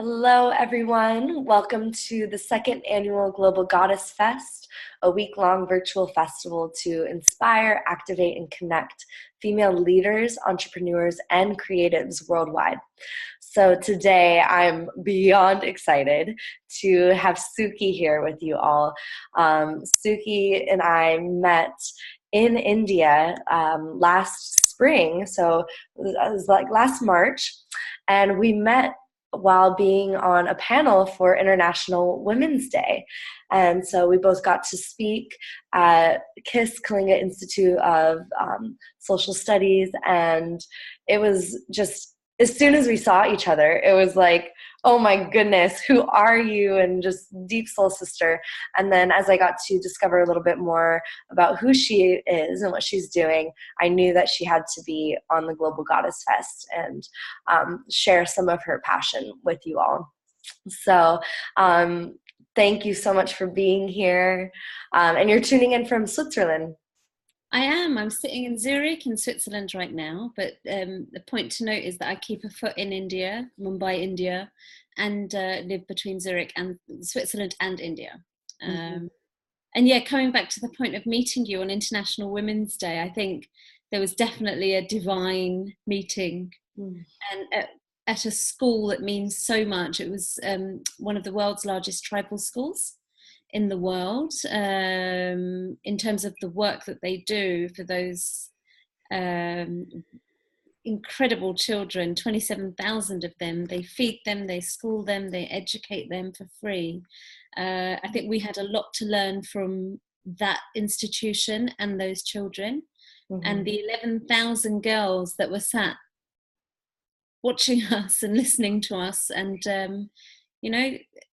Hello, everyone. Welcome to the second annual Global Goddess Fest, a week-long virtual festival to inspire, activate, and connect female leaders, entrepreneurs, and creatives worldwide. So today, I'm beyond excited to have Suki here with you all. Suki and I met in India last spring, so it was like last March, and we met while being on a panel for International Women's Day. And so we both got to speak at KISS, Kalinga Institute of Social Studies. And it was just, as soon as we saw each other, it was like, oh my goodness, who are you? And just deep soul sister. And then as I got to discover a little bit more about who she is and what she's doing, I knew that she had to be on the Global Goddess Fest and share some of her passion with you all. So thank you so much for being here. And you're tuning in from Switzerland. I am. I'm sitting in Zurich in Switzerland right now, but the point to note is that I keep a foot in India, Mumbai, India, and live between Zurich and Switzerland and India. And yeah, coming back to the point of meeting you on International Women's Day, I think there was definitely a divine meeting and at a school that means so much. It was one of the world's largest tribal schools in the world, in terms of the work that they do for those incredible children, 27,000 of them. They feed them, they school them, they educate them for free. I think we had a lot to learn from that institution and those children, and the 11,000 girls that were sat watching us and listening to us. And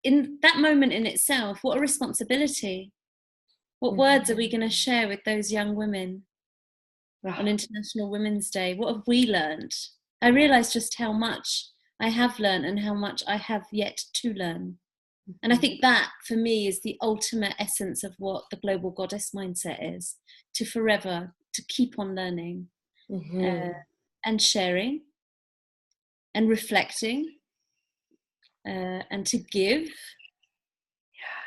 in that moment in itself, what a responsibility. What words are we going to share with those young women on International Women's Day? What have we learned? I realized just how much I have learned and how much I have yet to learn. And I think that for me is the ultimate essence of what the global goddess mindset is, to forever, to keep on learning and sharing and reflecting. And to give. Yeah,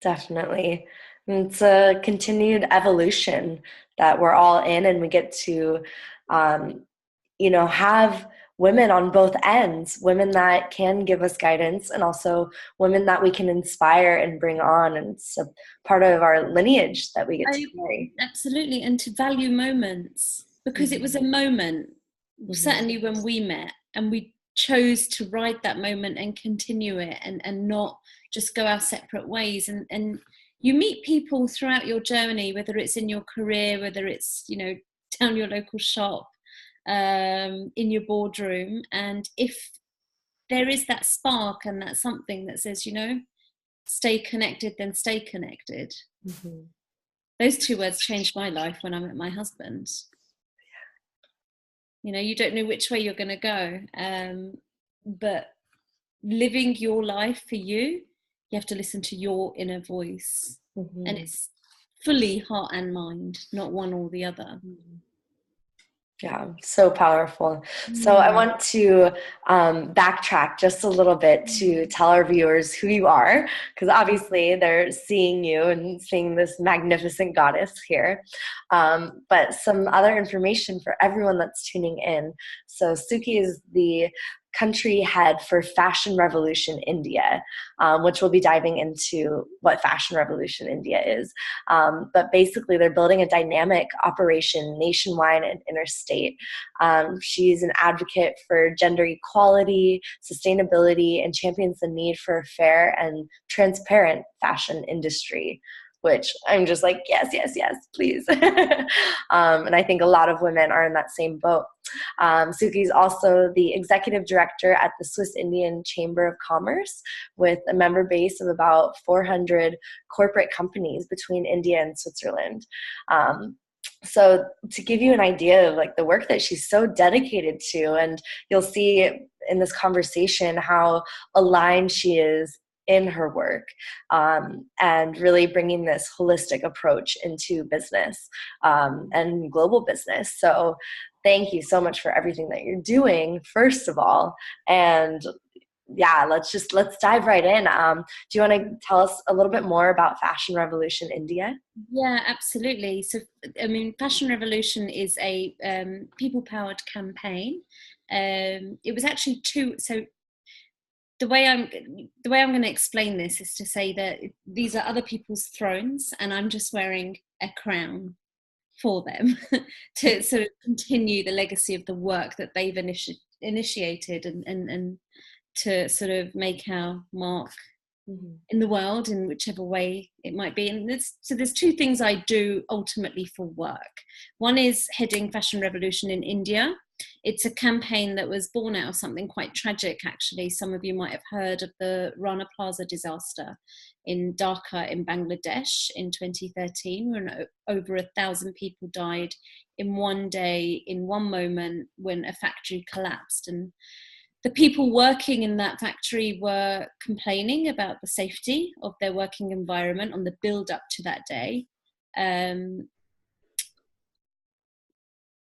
definitely. It's a continued evolution that we're all in, and we get to, have women on both ends, women that can give us guidance, and also women that we can inspire and bring on. And it's a part of our lineage that we get to carry. Absolutely, and to value moments, because it was a moment, certainly when we met, and we chose to ride that moment and continue it and not just go our separate ways. And you meet people throughout your journey, whether it's in your career, whether it's, down your local shop, in your boardroom. And if there is that spark and that something that says, stay connected, then stay connected. Those two words changed my life when I met my husband. You don't know which way you're going to go, but living your life for you, you have to listen to your inner voice. And it's fully heart and mind, not one or the other. Yeah, so powerful. So I want to backtrack just a little bit to tell our viewers who you are, because obviously they're seeing you and seeing this magnificent goddess here. But some other information for everyone that's tuning in. So Suki is the country head for Fashion Revolution India, which we'll be diving into what Fashion Revolution India is. But basically, they're building a dynamic operation nationwide and interstate. She's an advocate for gender equality, sustainability, and champions the need for a fair and transparent fashion industry, which I'm just like, yes, please. And I think a lot of women are in that same boat. Suki's also the executive director at the Swiss Indian Chamber of Commerce, with a member base of about 400 corporate companies between India and Switzerland. So to give you an idea of like the work that she's so dedicated to, and you'll see in this conversation how aligned she is in her work, and really bringing this holistic approach into business and global business. So thank you so much for everything that you're doing, first of all, and yeah, let's dive right in. Do you want to tell us a little bit more about Fashion Revolution India? Yeah, absolutely. So, I mean, Fashion Revolution is a people-powered campaign. It was actually two. So the way I'm going to explain this is to say that these are other people's thrones, and I'm just wearing a crown for them to sort of continue the legacy of the work that they've initiated and to sort of make our mark in the world in whichever way it might be. And there's two things I do ultimately for work. One is heading Fashion Revolution in India. It's a campaign that was born out of something quite tragic, actually. Some of you might have heard of the Rana Plaza disaster in Dhaka in Bangladesh in 2013, when over 1,000 people died in one day, in one moment, when a factory collapsed. And the people working in that factory were complaining about the safety of their working environment on the build up to that day.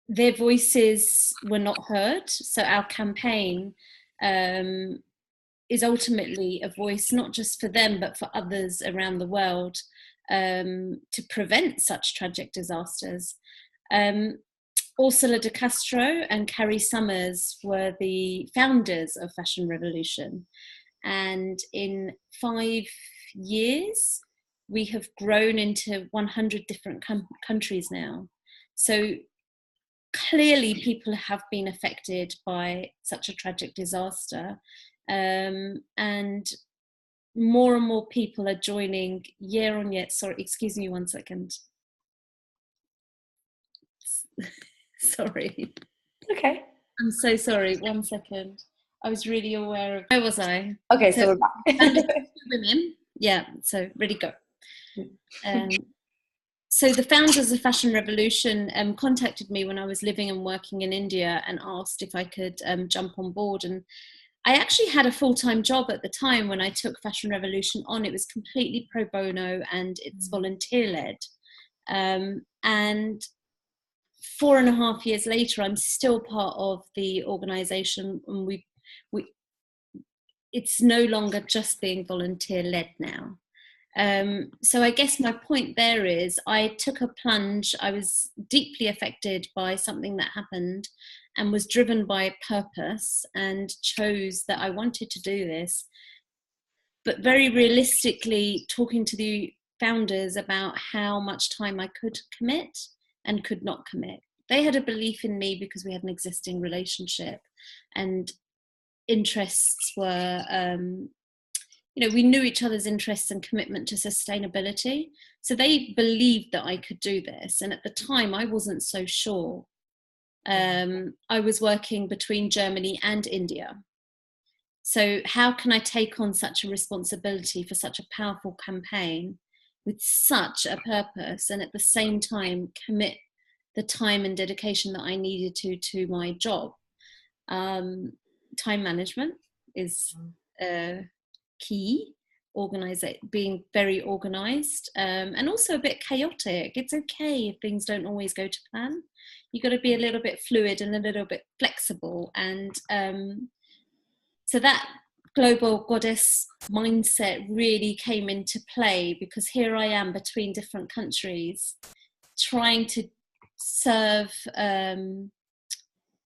Their voices were not heard. So our campaign is ultimately a voice, not just for them, but for others around the world, to prevent such tragic disasters. Ursula de Castro and Carrie Summers were the founders of Fashion Revolution. And in 5 years, we have grown into 100 different countries now. So clearly people have been affected by such a tragic disaster. And more and more people are joining year on year. Sorry, excuse me 1 second. Sorry. Okay. I'm so sorry. 1 second. I was really aware of. Where was I? Okay, so we're back. Women. Yeah. So really go. So the founders of Fashion Revolution contacted me when I was living and working in India and asked if I could jump on board. And I actually had a full-time job at the time when I took Fashion Revolution on. It was completely pro bono and it's volunteer-led. And 4.5 years later, I'm still part of the organisation, and it's no longer just being volunteer-led now. So I guess my point there is I took a plunge. I was deeply affected by something that happened and was driven by purpose and chose that I wanted to do this. But very realistically, talking to the founders about how much time I could commit and could not commit. They had a belief in me because we had an existing relationship and interests were, we knew each other's interests and commitment to sustainability. So they believed that I could do this. And at the time, I wasn't so sure. I was working between Germany and India. So how can I take on such a responsibility for such a powerful campaign with such a purpose and at the same time commit the time and dedication that I needed to my job? Time management is key. Being very organized, and also a bit chaotic. It's okay if things don't always go to plan. You've got to be a little bit fluid and a little bit flexible. And so that global goddess mindset really came into play, because here I am between different countries trying to serve,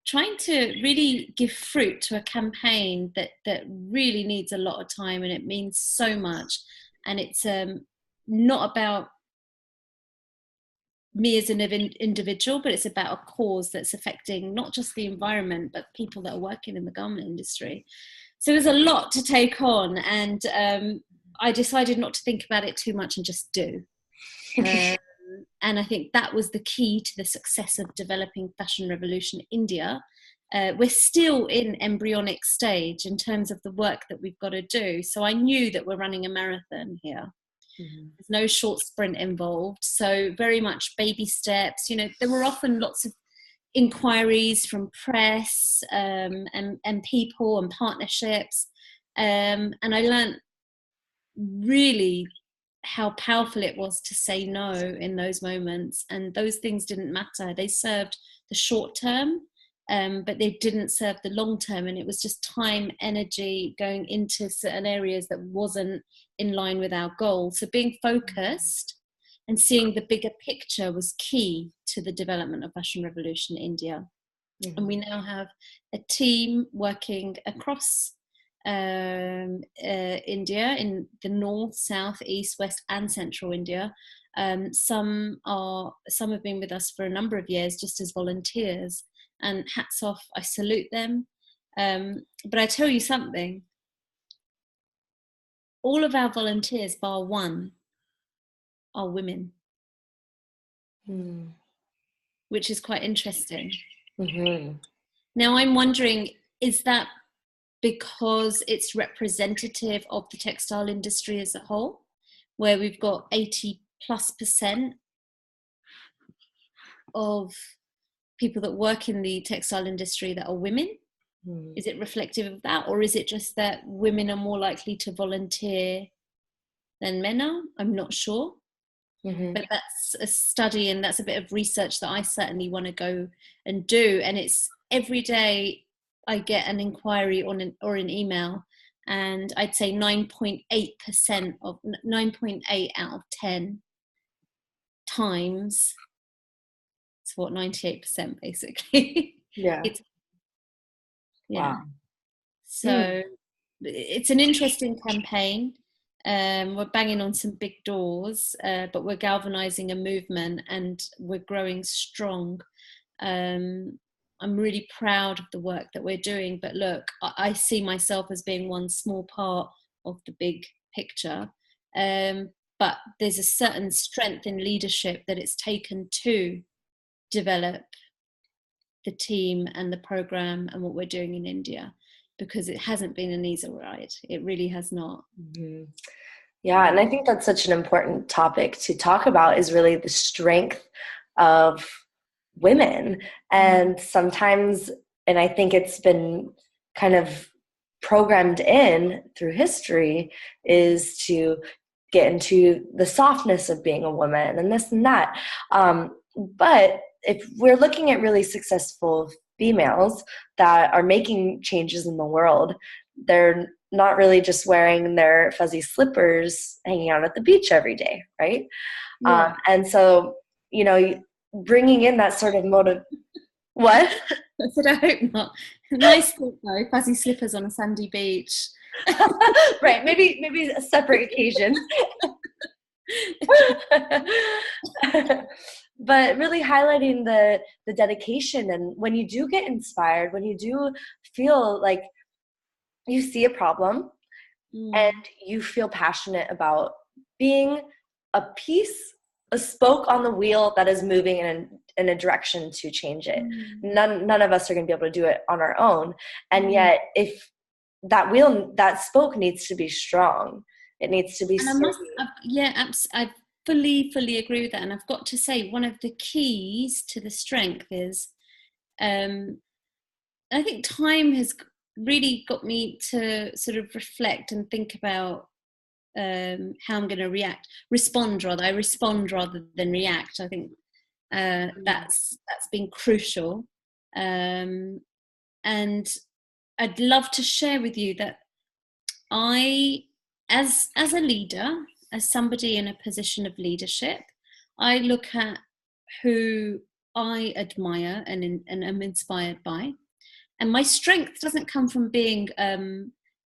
trying to really give fruit to a campaign that really needs a lot of time, and it means so much. And it's not about me as an individual, but it's about a cause that's affecting not just the environment, but people that are working in the garment industry. So there's a lot to take on, and I decided not to think about it too much and just do. And I think that was the key to the success of developing Fashion Revolution India. We're still in embryonic stage in terms of the work that we've got to do. So I knew that we're running a marathon here. Mm-hmm. There's no short sprint involved. So very much baby steps. There were often lots of inquiries from press and people and partnerships. And I learned really how powerful it was to say no in those moments. And those things didn't matter. They served the short term, but they didn't serve the long term, and it was just time, energy going into certain areas that wasn't in line with our goal. So being focused and seeing the bigger picture was key to the development of Fashion Revolution India. Mm-hmm. And we now have a team working across India, in the north, south, east, west, and central India. Some have been with us for a number of years just as volunteers, and hats off, I salute them. But I tell you something, all of our volunteers bar one are women, which is quite interesting. Mm-hmm. Now I'm wondering, is that because it's representative of the textile industry as a whole, where we've got 80+% of people that work in the textile industry that are women? Is it reflective of that, or is it just that women are more likely to volunteer than men are? I'm not sure. Mm-hmm. But that's a study, and that's a bit of research that I certainly want to go and do. And it's every day I get an inquiry or an email, and I'd say 9.8 out of 10 times, it's what, 98% basically. Yeah. Wow. So it's an interesting campaign. We're banging on some big doors, but we're galvanizing a movement, and we're growing strong. I'm really proud of the work that we're doing, but look, I see myself as being one small part of the big picture. But there's a certain strength in leadership that it's taken to develop the team and the program and what we're doing in India, because it hasn't been an easy ride. It really has not. Mm-hmm. Yeah, and I think that's such an important topic to talk about, is really the strength of women. And sometimes, and I think it's been kind of programmed in through history, is to get into the softness of being a woman and this and that. But if we're looking at really successful females that are making changes in the world, they're not really just wearing their fuzzy slippers hanging out at the beach every day, right? Yeah. And so, bringing in that sort of motive. What? I said, I hope not. Nice thought though, fuzzy slippers on a sandy beach. Right, maybe a separate occasion. But really highlighting the dedication, and when you do get inspired, when you do feel like you see a problem and you feel passionate about being a spoke on the wheel that is moving in a direction to change it. None of us are going to be able to do it on our own. And yet, if that spoke needs to be strong. It needs to be sturdy. I fully agree with that. And I've got to say, one of the keys to the strength is, I think time has really got me to sort of reflect and think about how I'm going to respond rather. I respond rather than react. I think that's been crucial. And I'd love to share with you that I, as a leader, as somebody in a position of leadership, I look at who I admire and am inspired by. And my strength doesn't come from being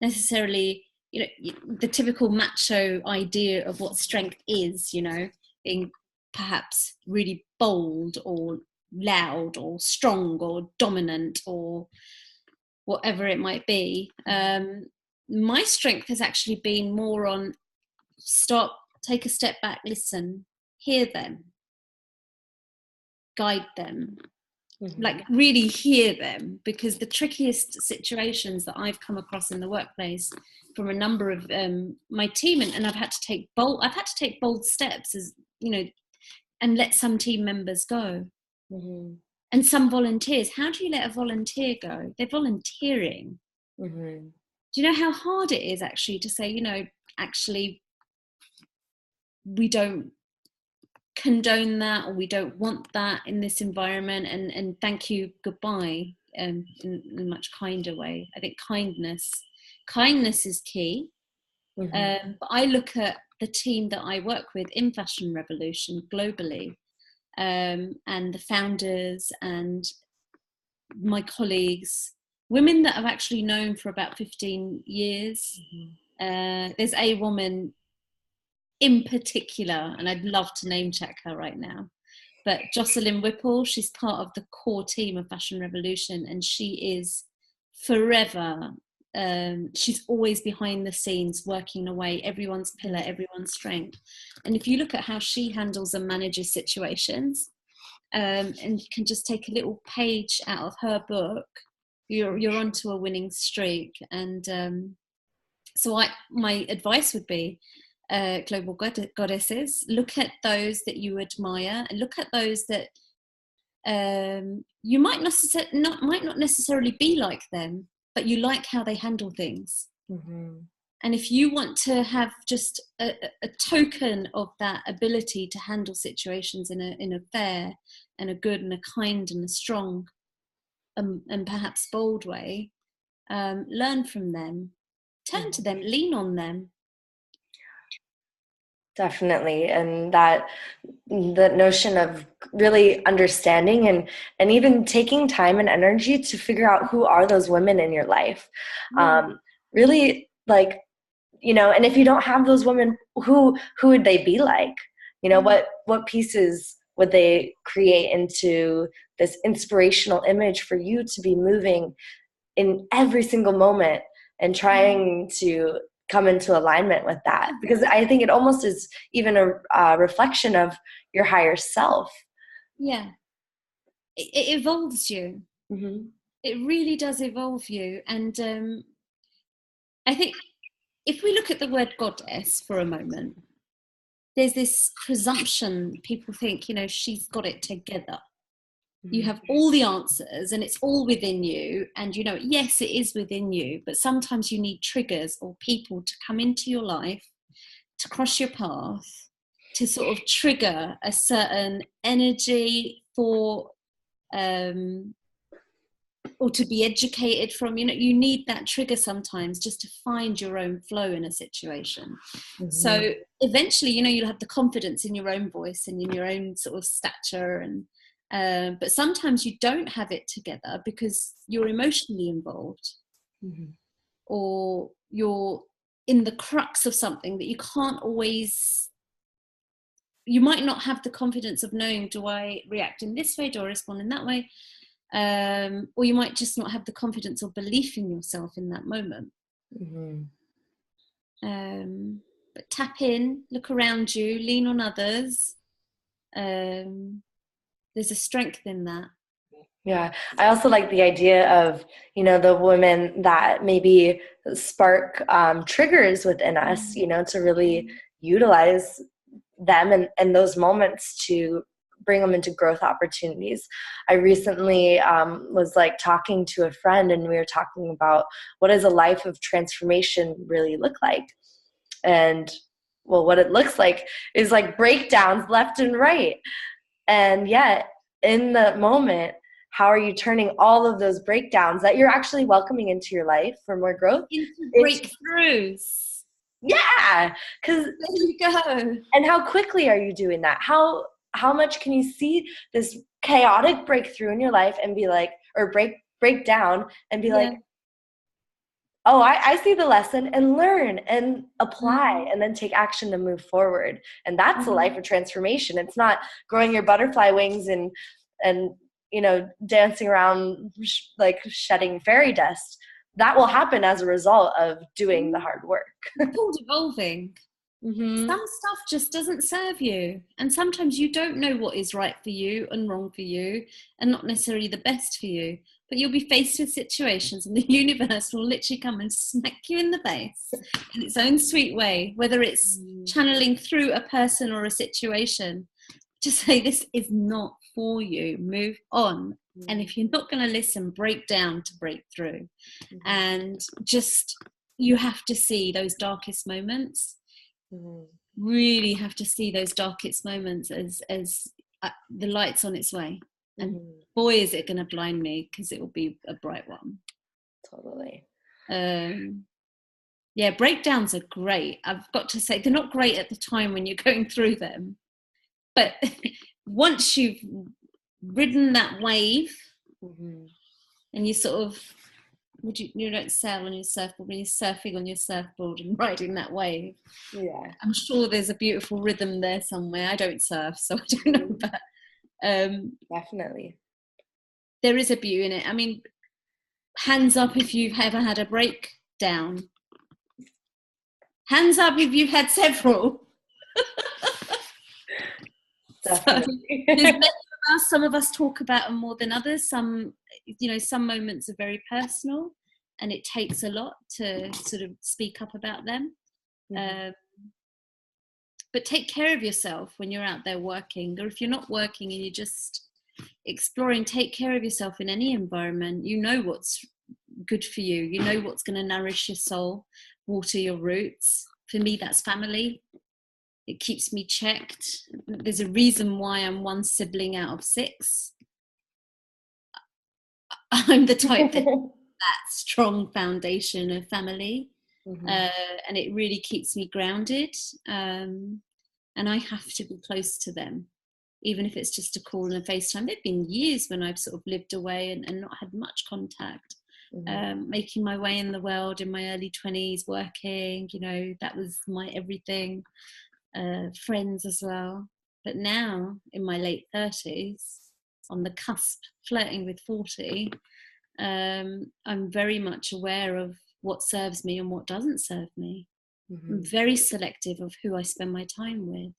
necessarily, the typical macho idea of what strength is, being perhaps really bold or loud or strong or dominant or whatever it might be. My strength has actually been more on stop, take a step back, listen, hear them, guide them, like really hear them, because the trickiest situations that I've come across in the workplace from a number of my team, and I've had to take bold steps, as and let some team members go. And some volunteers, how do you let a volunteer go? They're volunteering. Do you know how hard it is actually to say, actually we don't condone that, or we don't want that in this environment, and thank you, goodbye. in a much kinder way. I think kindness is key. Mm-hmm. But I look at the team that I work with in Fashion Revolution globally, and the founders and my colleagues, women that I've actually known for about 15 years. There's a woman in particular, and I'd love to name check her right now, but Jocelyn Whipple, she's part of the core team of Fashion Revolution, and she is forever, she's always behind the scenes working away, everyone's pillar, everyone's strength. And if you look at how she handles and manages situations, and you can just take a little page out of her book, you're onto a winning streak. And so my advice would be, global goddesses, look at those that you admire, and look at those that you might not necessarily be like them, but you like how they handle things. Mm-hmm. And if you want to have just a token of that ability to handle situations in a fair and a good and a kind and a strong and perhaps bold way, learn from them, turn to them, lean on them. Definitely. And that the notion of really understanding and even taking time and energy to figure out who are those women in your life. Really, like, you know, and if you don't have those women, who would they be like? You know, what pieces would they create into this inspirational image for you to be moving in every single moment and trying to come into alignment with that? Because I think it almost is even a reflection of your higher self. Yeah, it evolves you. Mm-hmm. It really does evolve you. And I think if we look at the word goddess for a moment, there's this presumption. People think, you know, she's got it together. You have all the answers and it's all within you. And, you know, yes, it is within you, but sometimes you need triggers or people to come into your life, to cross your path, to sort of trigger a certain energy for, or to be educated from. You know, you need that trigger sometimes just to find your own flow in a situation. So eventually, you know, you'll have the confidence in your own voice and in your own sort of stature, and but sometimes you don't have it together because you're emotionally involved, or you're in the crux of something that you can't always, you might not have the confidence of knowing, do I react in this way, do I respond in that way, or you might just not have the confidence or belief in yourself in that moment. But tap in, look around you, lean on others. There's a strength in that. Yeah, I also like the idea of, you know, the women that maybe spark triggers within us, you know, to really utilize them and those moments to bring them into growth opportunities. I recently was like talking to a friend, and we were talking about what does a life of transformation really look like? And well, what it looks like is like breakdowns left and right. And yet in the moment, how are you turning all of those breakdowns that you're actually welcoming into your life for more growth into breakthroughs? Yeah, because there you go. And how quickly are you doing that? How much can you see this chaotic breakthrough in your life and be like, or break down and be like, oh, I see the lesson, and learn and apply and then take action to move forward. And that's a life of transformation. It's not growing your butterfly wings and you know, dancing around like shedding fairy dust. That will happen as a result of doing the hard work. It's called evolving. Some stuff just doesn't serve you, and sometimes you don't know what is right for you and wrong for you and not necessarily the best for you, but you'll be faced with situations and the universe will literally come and smack you in the face in its own sweet way, whether it's channeling through a person or a situation, to say this is not for you, move on. And if you're not going to listen, break down to break through. And just, you have to see those darkest moments. Really have to see those darkest moments as the light's on its way. And boy, is it going to blind me, because it will be a bright one. Totally. Yeah, breakdowns are great. I've got to say, they're not great at the time when you're going through them. But once you've ridden that wave, and you sort of, you don't sail on your surfboard, when you're surfing on your surfboard and riding that wave. Yeah. I'm sure there's a beautiful rhythm there somewhere. I don't surf, so I don't know, but definitely. There is a beauty in it. I mean, hands up if you've ever had a breakdown. Hands up if you've had several. Definitely. So, some of us talk about them more than others. Some moments are very personal, and it takes a lot to sort of speak up about them. But take care of yourself when you're out there working, or if you're not working and you're just exploring, take care of yourself in any environment. You know what's good for you. You know what's going to nourish your soul, water your roots. For me, that's family. It keeps me checked. There's a reason why I'm one sibling out of 6. I'm the type that strong foundation of family, and it really keeps me grounded. And I have to be close to them, even if it's just a call and a FaceTime. There've been years when I've sort of lived away and not had much contact. Making my way in the world in my early 20s, working, that was my everything. Friends as well. But now in my late 30s, on the cusp, flirting with 40, I'm very much aware of what serves me and what doesn't serve me. I'm very selective of who I spend my time with.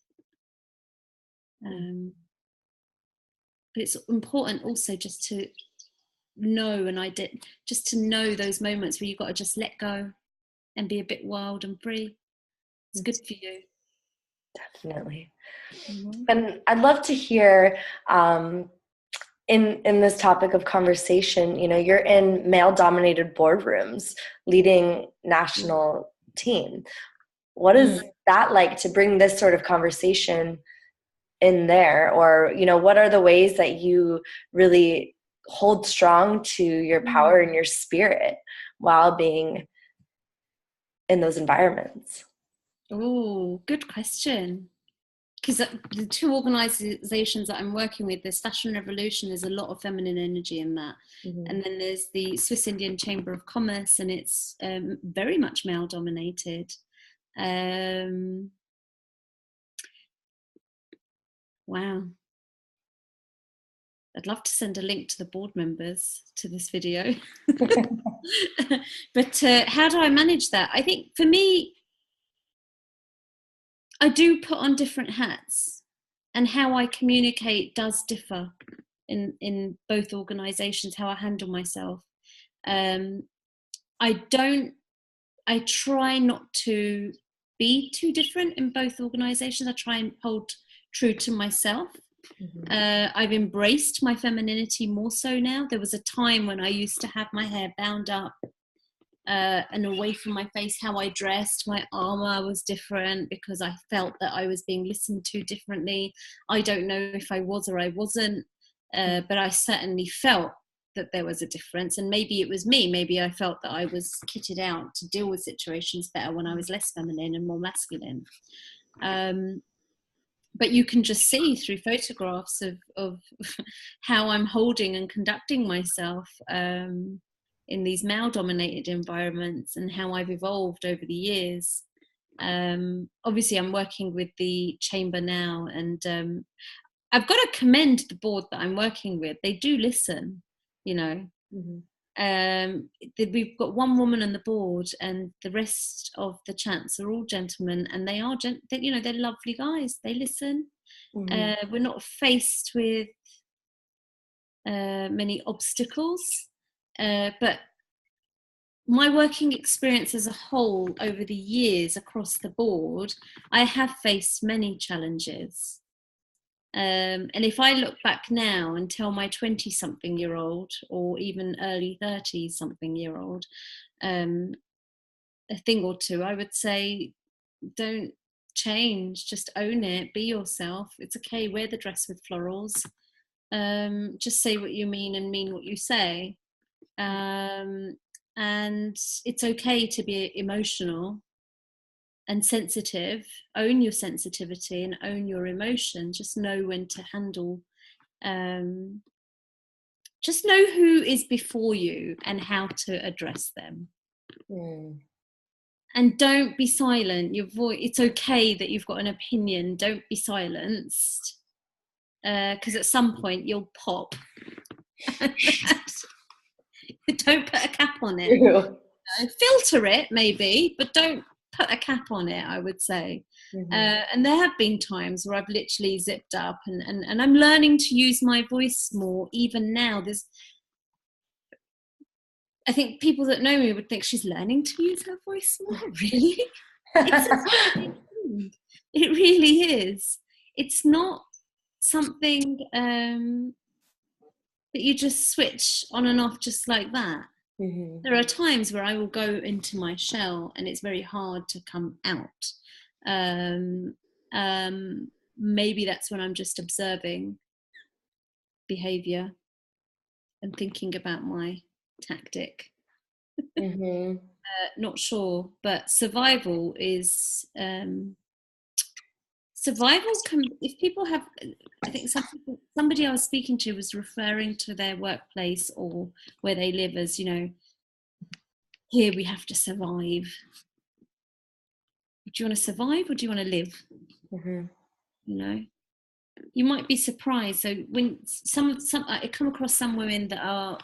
But it's important also just to know, just to know those moments where you've got to just let go and be a bit wild and free. It's good for you. Definitely. And I'd love to hear, in this topic of conversation, you're in male-dominated boardrooms leading national team. What is that like to bring this sort of conversation in there? Or, what are the ways that you really hold strong to your power and your spirit while being in those environments? Oh, good question. Because the 2 organizations that I'm working with, there's Fashion Revolution, there's a lot of feminine energy in that. And then there's the Swiss Indian Chamber of Commerce, and it's very much male dominated. Wow. I'd love to send a link to the board members to this video. But how do I manage that? I think for me, I do put on different hats, and how I communicate does differ in both organizations, how I handle myself. I try not to be too different in both organizations. I try and hold true to myself. I've embraced my femininity more so now. There was a time when I used to have my hair bound up and away from my face, how I dressed, my armor was different because I felt that I was being listened to differently. I don't know if I was or I wasn't, but I certainly felt that there was a difference. And maybe it was me. Maybe I felt that I was kitted out to deal with situations better when I was less feminine and more masculine. But you can just see through photographs of how I'm holding and conducting myself in these male-dominated environments, and how I've evolved over the years. Obviously, I'm working with the chamber now, and I've got to commend the board that I'm working with. They do listen, We've got one woman on the board, and the rest of the chants are all gentlemen, and they are they're lovely guys. They listen. We're not faced with many obstacles, but my working experience as a whole over the years across the board, I have faced many challenges. And if I look back now and tell my 20-something-year-old or even early 30-something-year-old a thing or two, I would say, don't change, just own it, be yourself. It's okay, wear the dress with florals. Just say what you mean and mean what you say. And it's okay to be emotional and sensitive. Own your sensitivity and own your emotion. Just know when to handle. Just know who is before you and how to address them. And don't be silent. Your voice. It's okay that you've got an opinion. Don't be silenced, because at some point you'll pop. Don't put a cap on it. Filter it maybe, but don't put a cap on it, I would say. And there have been times where I've literally zipped up, and I'm learning to use my voice more even now. I think people that know me would think she's learning to use her voice more. Really? It really is. It's not something that you just switch on and off just like that. There are times where I will go into my shell and it's very hard to come out. Maybe that's when I'm just observing behavior and thinking about my tactic. Not sure, but survival is if people have, I think somebody I was speaking to was referring to their workplace or where they live as, you know, here we have to survive. Do you want to survive or do you want to live? You know, you might be surprised. So when I come across some women that are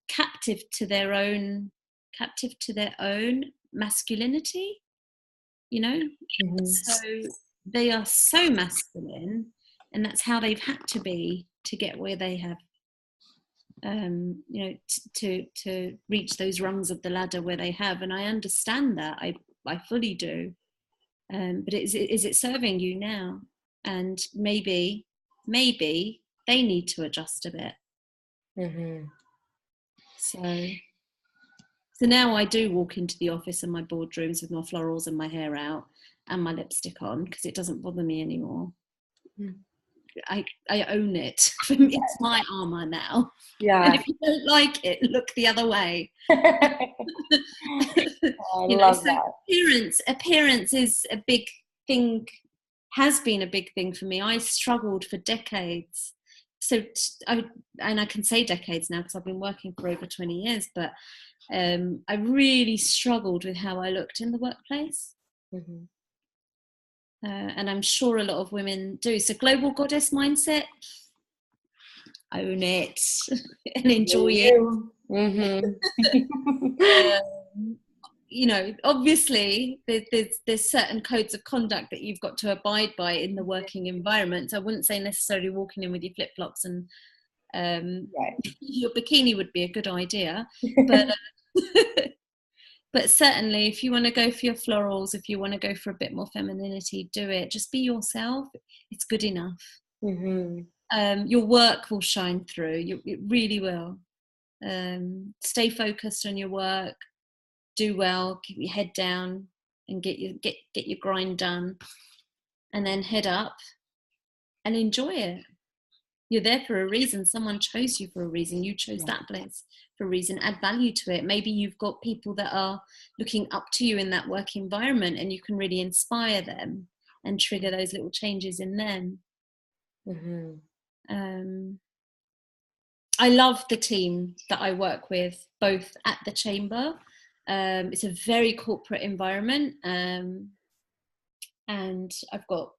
captive to their own masculinity, you know. So they are so masculine, and that's how they've had to be to get where they have, you know, to reach those rungs of the ladder where they have. And I understand that. I fully do. But is it serving you now? And maybe they need to adjust a bit. So now I do walk into the office and my boardrooms with my florals and my hair out and my lipstick on because it doesn't bother me anymore. I own it. For me, it's my armor now. And if you don't like it, look the other way. I love that. Appearance is a big thing, has been a big thing for me. I struggled for decades. So I can say decades now because I've been working for over 20 years, but I really struggled with how I looked in the workplace. And I'm sure a lot of women do. So global goddess mindset, own it and enjoy it. You know, obviously there's certain codes of conduct that you've got to abide by in the working environment. I wouldn't say necessarily walking in with your flip-flops and your bikini would be a good idea, but but certainly if you want to go for your florals, if you want to go for a bit more femininity, do it. Just be yourself. It's good enough. Your work will shine through. It really will. Stay focused on your work. Do well. Keep your head down and get your grind done, and then head up and enjoy it. You're there for a reason. Someone chose you for a reason. You chose that place for a reason. Add value to it. Maybe you've got people that are looking up to you in that work environment and you can really inspire them and trigger those little changes in them. I love the team that I work with, both at the chamber. It's a very corporate environment. And I've got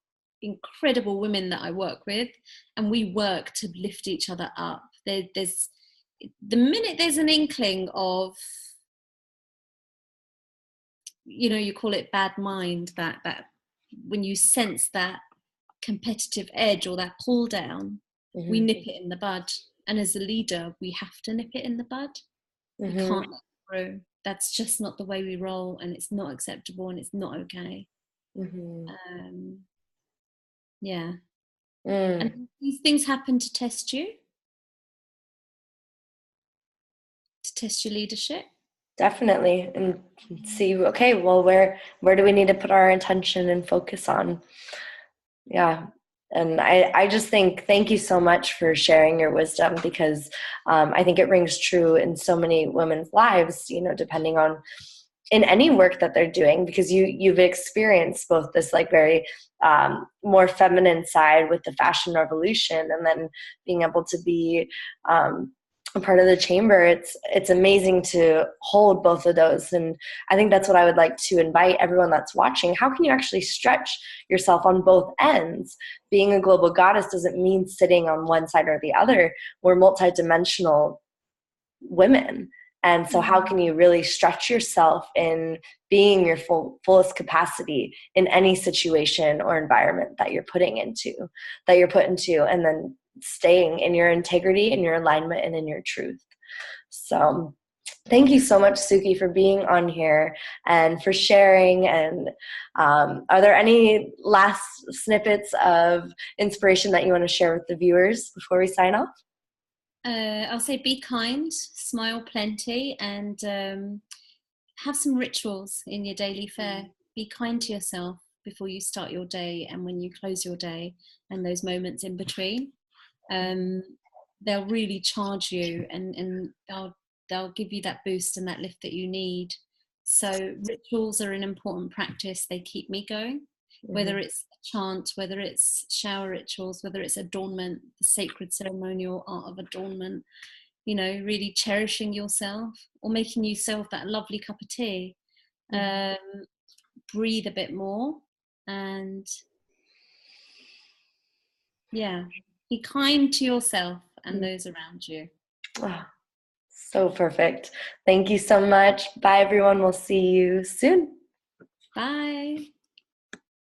incredible women that I work with, and we work to lift each other up. There's the minute there's an inkling of, you know, you call it bad mind, that when you sense that competitive edge or that pull down, we nip it in the bud. And as a leader, we have to nip it in the bud. We can't let it grow. That's just not the way we roll, and it's not acceptable, and it's not okay. And these things happen to test you, to test your leadership. Definitely. And see, okay, well, where do we need to put our attention and focus on? And I just think, thank you so much for sharing your wisdom, because I think it rings true in so many women's lives, you know, depending on in any work that they're doing, because you've experienced both this like very more feminine side with the fashion revolution, and then being able to be a part of the chamber. It's amazing to hold both of those. And I think that's what I would like to invite everyone that's watching. How can you actually stretch yourself on both ends? Being a global goddess doesn't mean sitting on one side or the other. We're multidimensional women. And so how can you really stretch yourself in being your fullest capacity in any situation or environment that you're put into, and then staying in your integrity, in your alignment, and in your truth. So thank you so much, Suki, for being on here and for sharing. And are there any last snippets of inspiration that you want to share with the viewers before we sign off? I'll say be kind, smile plenty, and have some rituals in your daily fare. Be kind to yourself before you start your day and when you close your day, and those moments in between. They'll really charge you, and they'll give you that boost and that lift that you need. So rituals are an important practice. They keep me going. Whether it's a chant, whether it's shower rituals, whether it's adornment, the sacred ceremonial art of adornment, you know, really cherishing yourself, or making yourself that lovely cup of tea. Breathe a bit more, and be kind to yourself and those around you. Oh, so perfect. Thank you so much. Bye, everyone. We'll see you soon. Bye.